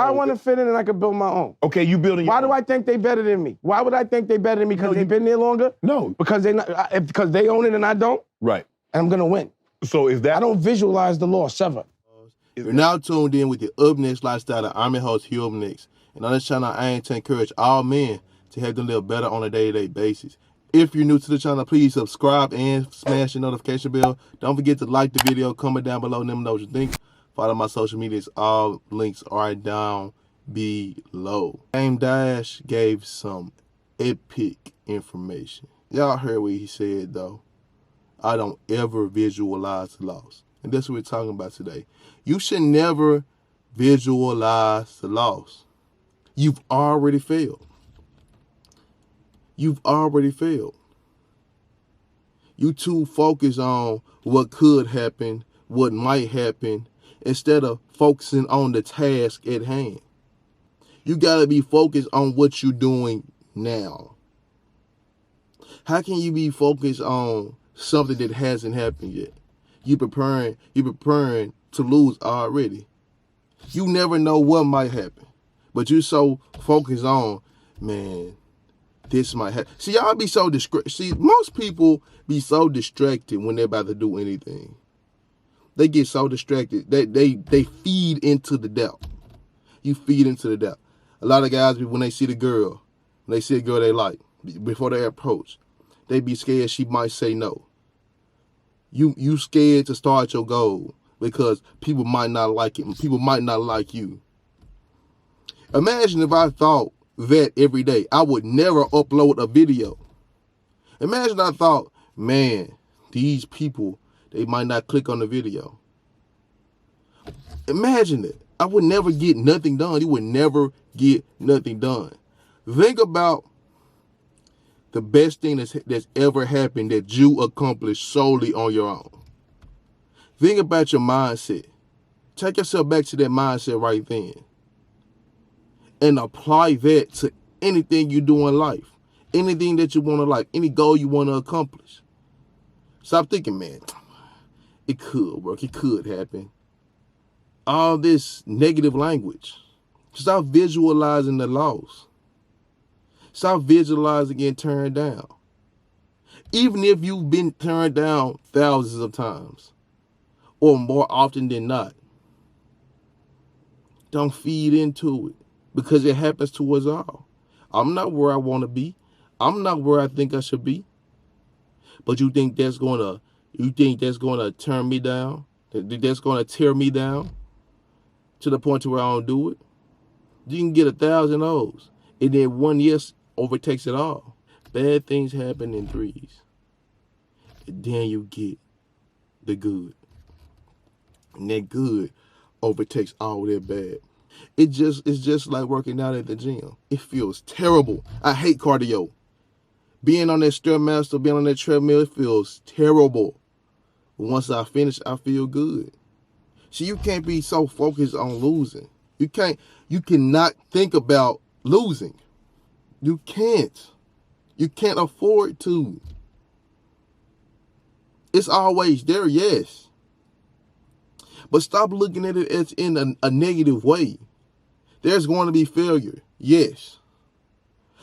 I want to fit in and I can build my own. Okay, you building your Why own. do I think they better than me? Why would I think they better than me? Because they've been there longer? No. Because because they own it and I don't? Right. And I'm going to win. So is that... I don't visualize the loss ever. You're now tuned in with the Up Next Lifestyle. I'm your host, Up Next. And on this channel, I aim to encourage all men to help them live better on a day-to-day basis. If you're new to the channel, please subscribe and smash the notification bell. Don't forget to like the video, comment down below, and let me know what you think. Follow my social medias. All links are down below. Dame Dash gave some epic information. Y'all heard what he said, though. I don't ever visualize the loss. And that's what we're talking about today. You should never visualize the loss. You've already failed. You've already failed. You too focus on what could happen, what might happen, instead of focusing on the task at hand. You got to be focused on what you're doing now. How can you be focused on something that hasn't happened yet? You're preparing to lose already. You never know what might happen, but you're so focused on, man, this might happen. See, y'all be so distracted. See, most people be so distracted when they're about to do anything. They get so distracted. They feed into the doubt. You feed into the doubt. A lot of guys, when they see the girl, when they see a girl they like, before they approach, they be scared she might say no. You scared to start your goal because people might not like it. People might not like you. Imagine if I thought that every day, I would never upload a video. Imagine I thought, man, these people, they might not click on the video. Imagine it. I would never get nothing done. You would never get nothing done. Think about the best thing that's ever happened that you accomplished solely on your own. Think about your mindset. Take yourself back to that mindset right then. And apply that to anything you do in life. Anything that you want to like. Any goal you want to accomplish. Stop thinking, man, it could work. It could happen. All this negative language. Stop visualizing the loss. Stop visualizing getting turned down. Even if you've been turned down thousands of times, or more often than not, don't feed into it, because it happens to us all. I'm not where I want to be. I'm not where I think I should be. But you think that's gonna turn me down? That's gonna tear me down to the point to where I don't do it? You can get 1,000 O's, and then one yes overtakes it all. Bad things happen in threes. And then you get the good. And that good overtakes all that bad. It's just like working out at the gym. It feels terrible. I hate cardio. Being on that Stairmaster, being on that treadmill, it feels terrible. Once I finish, I feel good. See, you can't be so focused on losing. You cannot think about losing. You can't. You can't afford to. It's always there, yes. But stop looking at it as in a negative way. There's going to be failure, yes.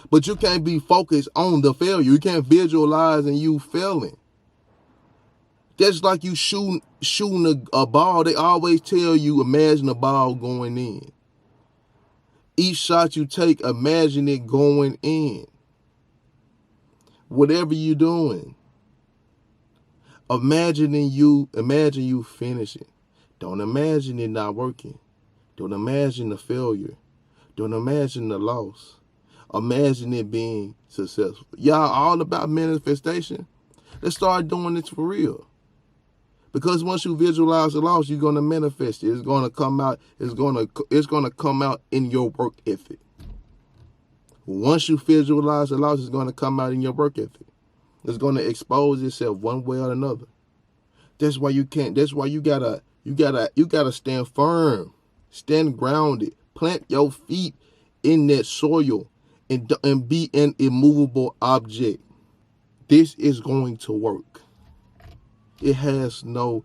But you can't be focused on the failure. You can't visualize and you failing. That's like you shooting a ball. They always tell you, imagine a ball going in. Each shot you take, imagine it going in. Whatever you're doing, imagine you finishing. Don't imagine it not working. Don't imagine the failure. Don't imagine the loss. Imagine it being successful. Y'all all about manifestation. Let's start doing this for real. Because once you visualize the loss, you're gonna manifest it. It's gonna come out. It's gonna come out in your work ethic. Once you visualize the loss, it's gonna come out in your work ethic. It's gonna expose itself one way or another. That's why you can't. That's why you gotta stand firm, stand grounded, plant your feet in that soil, and be an immovable object. This is going to work. It has no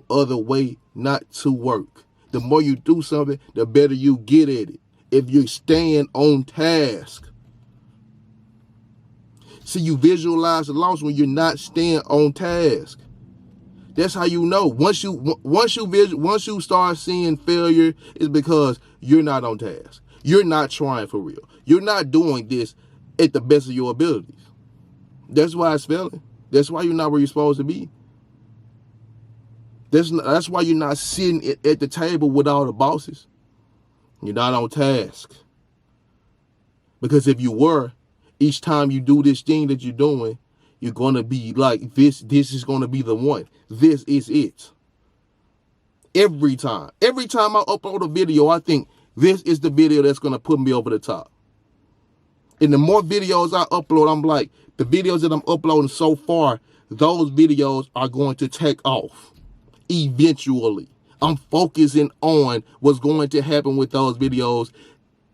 other way not to work. The more you do something, the better you get at it. If you're staying on task. See, you visualize the loss when you're not staying on task. That's how you know. Once you start seeing failure, it's because you're not on task. You're not trying for real. You're not doing this at the best of your abilities. That's why it's failing. That's why you're not where you're supposed to be. That's why you're not sitting at the table with all the bosses. You're not on task. Because if you were, each time you do this thing that you're doing, you're going to be like, this is going to be the one. This is it. Every time I upload a video, I think this is the video that's going to put me over the top. And the more videos I upload, I'm like, the videos that I'm uploading so far, those videos are going to take off. Eventually, I'm focusing on what's going to happen with those videos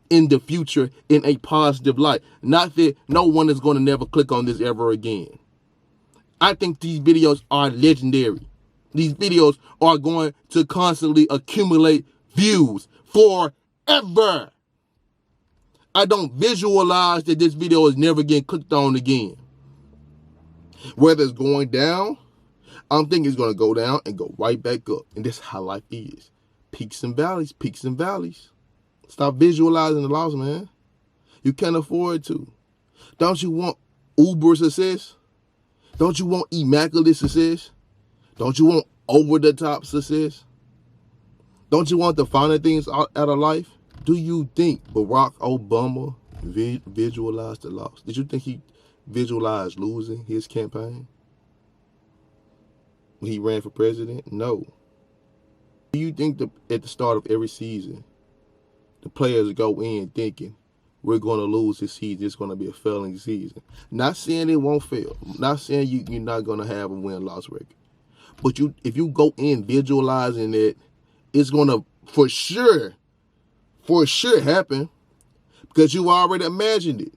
in the future in a positive light. Not that no one is going to never click on this ever again. I think these videos are legendary. These videos are going to constantly accumulate views forever. I don't visualize that this video is never getting clicked on again. Whether it's going down, I'm thinking it's going to go down and go right back up. And that's how life is. Peaks and valleys, peaks and valleys. Stop visualizing the loss, man. You can't afford to. Don't you want uber success? Don't you want immaculate success? Don't you want over-the-top success? Don't you want the finer things out of life? Do you think Barack Obama visualized the loss? Did you think he visualized losing his campaign when he ran for president? No. Do you think at the start of every season, the players go in thinking, we're going to lose this season, it's going to be a failing season? Not saying it won't fail. Not saying you're not going to have a win-loss record. But if you go in visualizing it, it's going to for sure happen because you already imagined it.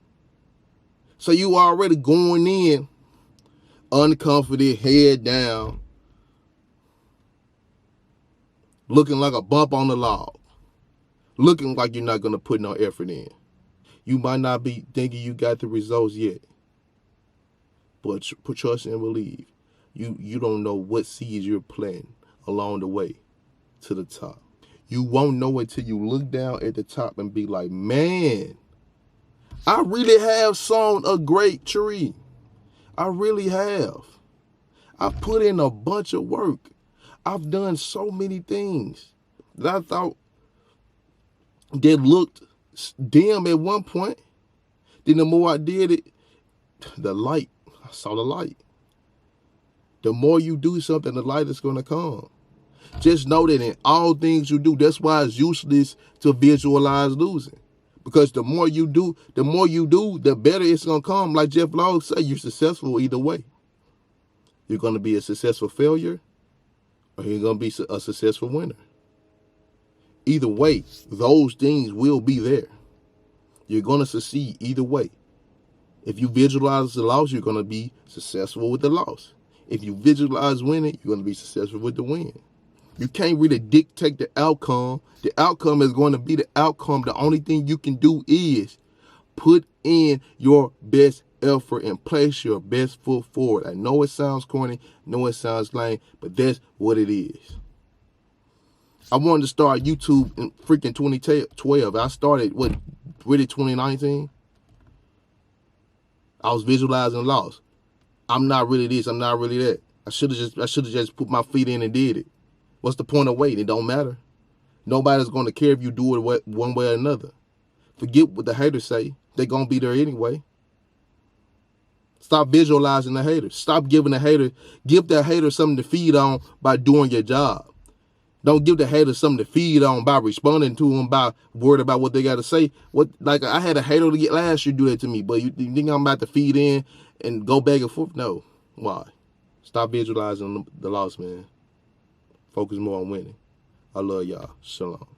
So you already going in unconfident, head down, looking like a bump on the log, looking like you're not going to put no effort in. You might not be thinking you got the results yet, but trust and believe. You don't know what seeds you're planting along the way to the top. You won't know it till you look down at the top and be like, man, I really have sown a great tree. I really have. I put in a bunch of work. I've done so many things that I thought that looked dim at one point. Then the more I did it, I saw the light. The more you do something, the light is going to come. Just know that in all things you do, that's why it's useless to visualize losing. Because the more you do, the better it's going to come. Like Jeff Lowe said, you're successful either way. You're going to be a successful failure or you're going to be a successful winner. Either way, those things will be there. You're going to succeed either way. If you visualize the loss, you're going to be successful with the loss. If you visualize winning, you're going to be successful with the win. You can't really dictate the outcome. The outcome is going to be the outcome. The only thing you can do is put in your best effort and place your best foot forward. I know it sounds corny, I know it sounds lame, but that's what it is. I wanted to start YouTube in freaking 2012. I started, really 2019? I was visualizing loss. I'm not really this, I'm not really that. I should have just put my feet in and did it. What's the point of waiting? It don't matter. Nobody's going to care if you do it one way or another. Forget what the haters say. They're going to be there anyway. Stop visualizing the haters. Stop giving give the hater something to feed on by doing your job. Don't give the haters something to feed on by responding to them, by worried about what they got to say. Like I had a hater to get last year do that to me, but you think I'm about to feed in and go back and forth? No. Why? Stop visualizing the loss, man. Focus more on winning. I love y'all. Shalom.